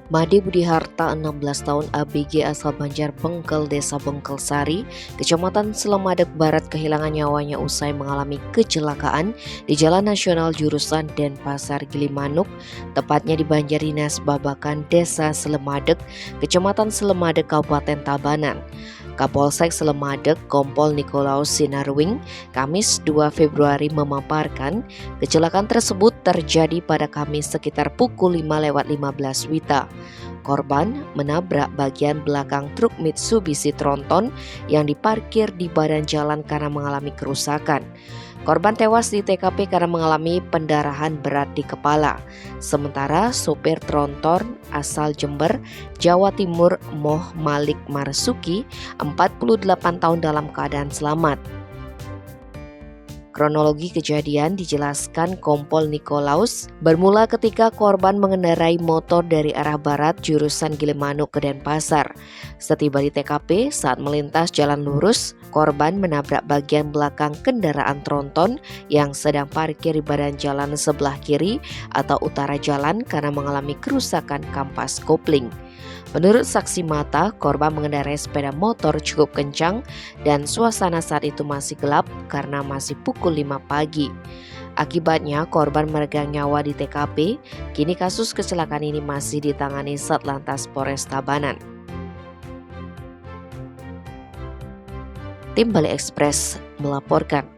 Made Budiharta 16 tahun ABG asal Banjar Bengkel Desa Bengkel Sari, Kecamatan Slemadeg Barat kehilangan nyawanya usai mengalami kecelakaan di Jalan Nasional jurusan Denpasar Gilimanuk, tepatnya di Banjardinas Babakan Desa Slemadeg, Kecamatan Slemadeg Kabupaten Tabanan. Kapolsek Slemadeg Kompol Nikolaus Sinarwing Kamis 2 Februari memaparkan kecelakaan tersebut terjadi pada Kamis sekitar pukul 5:15 WITA. Korban menabrak bagian belakang truk Mitsubishi Tronton yang diparkir di badan jalan karena mengalami kerusakan. Korban tewas di TKP karena mengalami pendarahan berat di kepala. Sementara sopir Tronton asal Jember, Jawa Timur Moh Malik Marsuki, 48 tahun dalam keadaan selamat. Kronologi kejadian dijelaskan Kompol Nikolaus bermula ketika korban mengendarai motor dari arah barat jurusan Gilimanuk ke Denpasar. Setiba di TKP saat melintas jalan lurus, korban menabrak bagian belakang kendaraan Tronton yang sedang parkir di badan jalan sebelah kiri atau utara jalan karena mengalami kerusakan kampas kopling. Menurut saksi mata, korban mengendarai sepeda motor cukup kencang dan suasana saat itu masih gelap karena masih pukul 5 pagi. Akibatnya korban meregang nyawa di TKP. Kini kasus kecelakaan ini masih ditangani Satlantas Polres Tabanan. Tim Bali Express melaporkan.